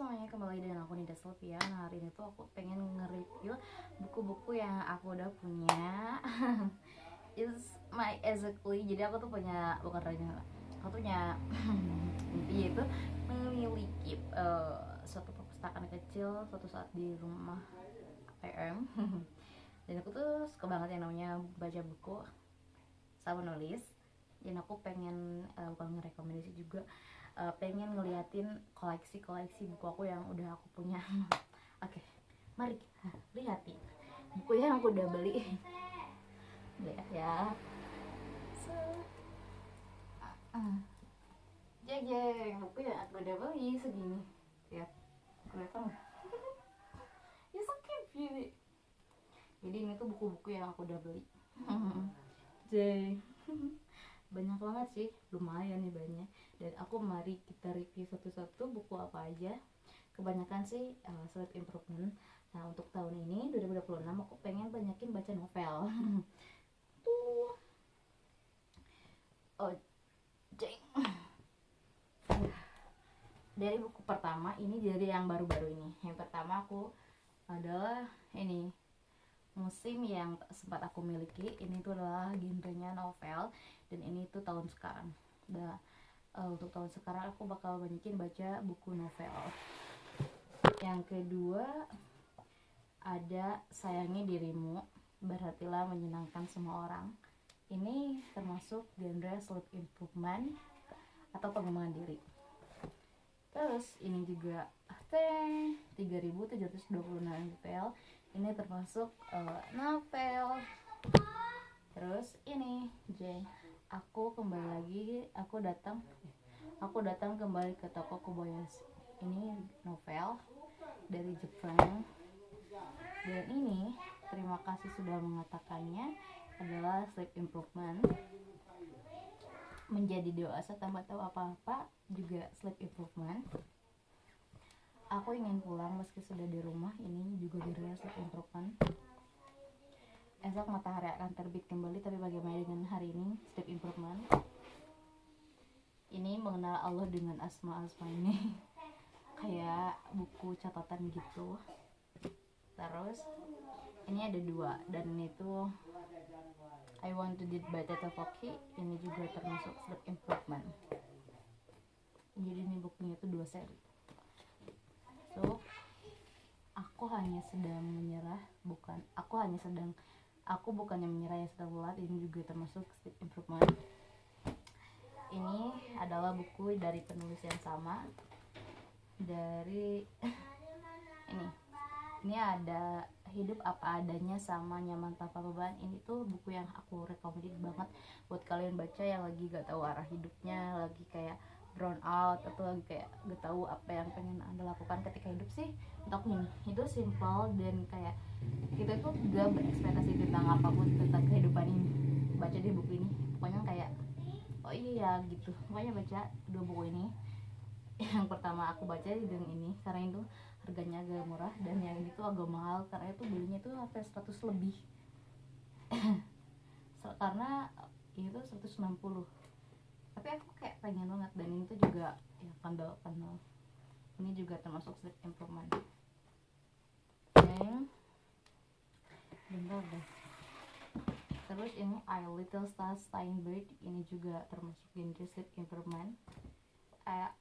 semuanya, kembali dengan aku Nida Sylvia. Nah, hari ini tuh aku pengen nge-review buku-buku yang aku udah punya. It's my exactly. Jadi aku tuh punya, bukan rencana, aku tuh punya mimpi, yaitu memiliki suatu perpustakaan kecil suatu saat di rumah PM. Dan aku tuh suka banget yang namanya baca buku sama nulis. Dan aku pengen bukan ngerekomendasi juga, pengen ngeliatin koleksi buku aku yang udah aku punya. Oke, mari kita lihatin buku yang aku udah beli. Lihat ya. Jeng, buku yang aku udah beli segini. Lihat, kelihatan nggak? Ya so cute. Jadi ini tuh buku-buku yang aku udah beli. Jeng. Banyak banget sih, lumayan nih banyak. Dan aku mari kita review satu-satu buku apa aja. Kebanyakan sih self improvement. Nah, untuk tahun ini 2026 aku pengen banyakin baca novel. Tuh. Oh, jeng. Dari buku pertama, ini dari yang baru-baru ini. Yang pertama aku adalah ini, musim yang sempat aku miliki. Ini tuh adalah genrenya novel, dan ini tuh tahun sekarang. Untuk tahun sekarang aku bakal banyakin baca buku novel. Yang kedua ada Sayangi Dirimu, Berhatilah Menyenangkan Semua Orang. Ini termasuk genre self improvement atau pengembangan diri. Terus ini juga 3726 novel. Ini termasuk novel. Terus ini aku datang kembali ke toko Kobayashi. Ini novel dari Jepang. Dan ini Terima Kasih Sudah Mengatakannya adalah self improvement. Menjadi Dewasa Tanpa Tahu Apa-apa juga self improvement. Aku Ingin Pulang Meski Sudah di Rumah, ini juga genre self improvement. Esok Matahari Akan Terbit Kembali, Tapi Bagaimana Dengan Hari Ini, self improvement. Ini Mengenal Allah Dengan Asma-Asma, ini kayak buku catatan gitu. Terus ini ada dua, dan itu I Want to Did by Teta Foki. Ini juga termasuk self improvement. Jadi ini bukunya itu 2 seri. So, aku bukannya menyerah yang sedang lelah. Ini juga termasuk self improvement. Ini adalah buku dari penulis yang sama, dari ini ada Hidup Apa Adanya sama Nyaman Tanpa Beban. Ini tuh buku yang aku recommended banget buat kalian baca yang lagi gak tahu arah hidupnya, lagi kayak drown out, atau lagi kayak gak tahu apa yang pengen Anda lakukan ketika hidup sih. Untuk ini itu simple, dan kayak kita tuh gak berekspektasi tentang apapun tentang kehidupan ini. Baca di buku ini pokoknya kayak oh iya gitu. Pokoknya baca 2 buku ini. Yang pertama aku baca dengan ini karena itu harganya agak murah, dan yang ini tuh agak mahal karena itu belinya tuh sampai 100 lebih. Karena itu 160, tapi aku kayak pengen banget. Dan ini tuh juga ya Kindle. Ini juga termasuk self improvement. Bentar deh. Terus ini I Little Star Steinberg, ini juga termasuk genre self improvement.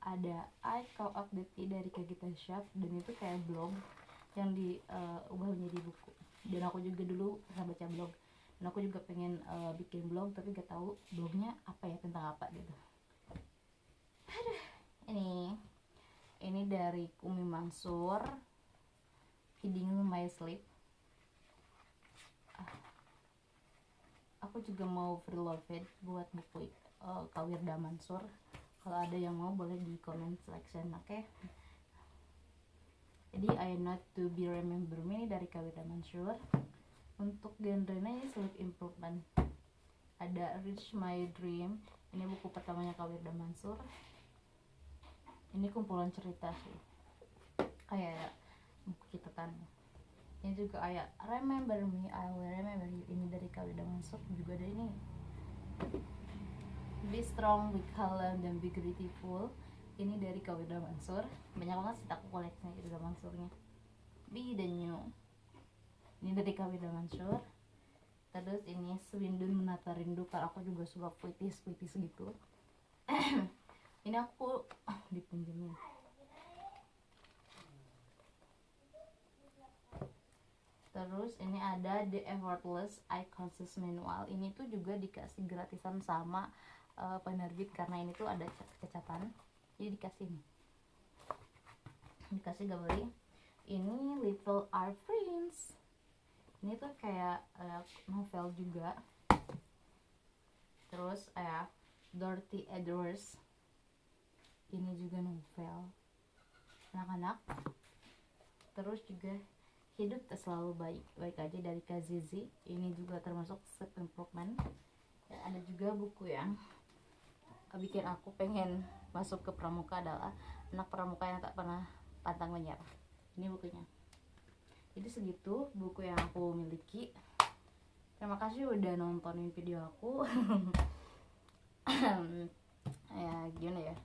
Ada I Call of Duty dari Kagita Shop, dan itu kayak blog yang diubah menjadi buku. Dan aku juga dulu pernah baca blog, dan aku juga pengen bikin blog, tapi gak tahu blognya apa ya, tentang apa gitu. Ini dari Umi Mansur, Feeding My Sleep. Aku juga mau free loved buat buku Kawirda Mansur. Kalau ada yang mau boleh di comment selection, oke? Jadi I Not to Be Remember Me dari Kawirda Mansur. Untuk genrenya ini self improvement. Ada Reach My Dream, ini buku pertamanya Kawirda Mansur. Ini kumpulan cerita sih, kayak buku catatan. Ini juga kayak Remember Me, I Will Remember You, ini dari Kawirda Mansur. Juga ada ini Be Strong, Be Calm, dan Be Grateful. ini dari Kaweda Mansur, banyak banget sih aku koleksinya Kaweda Mansurnya. Be the new, ini dari Kaweda Mansur. Terus ini Swindun Menata Rindu, karena aku juga suka puitis gitu. Ini aku dipinjemin. Terus ini ada The Effortless Eye Conscious Manual. Ini tuh juga dikasih gratisan sama penerbit, karena ini tuh ada kecacatan, jadi dikasih nih, dikasih gak beli. Ini Little Art Prince, ini tuh kayak novel juga. Terus Dorothy Edwards, ini juga novel anak-anak. Terus juga Hidup Tak Selalu Baik Aja dari Kazizi, ini juga termasuk self improvement. Dan ada juga buku yang bikin aku pengen masuk ke pramuka, adalah Anak Pramuka yang Tak Pernah Pantang Menyerah. Ini bukunya. Jadi segitu buku yang aku miliki. Terima kasih udah nontonin video aku. Ya gimana ya,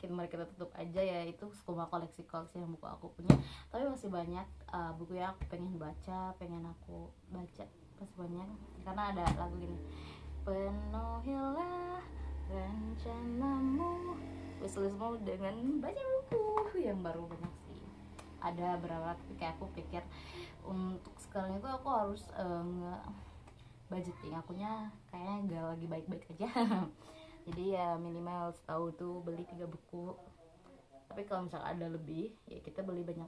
mari kita tutup aja ya, itu semua koleksi yang buku aku punya. Tapi masih banyak buku yang aku pengen baca, masih banyak, karena ada lagu gini, penuhilah rencanamu, wishlistmu dengan baca buku yang baru. Banyak sih, ada berapa, tapi kayak aku pikir untuk sekarang itu aku harus budgeting akunya kayaknya gak lagi baik-baik aja. Jadi ya minimal setahun tuh beli 3 buku, tapi kalau misalnya ada lebih ya kita beli banyak.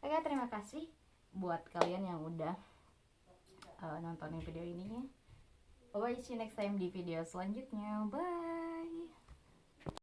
Oke, terima kasih buat kalian yang udah nontonin video ini. Bye, see you next time di video selanjutnya. Bye.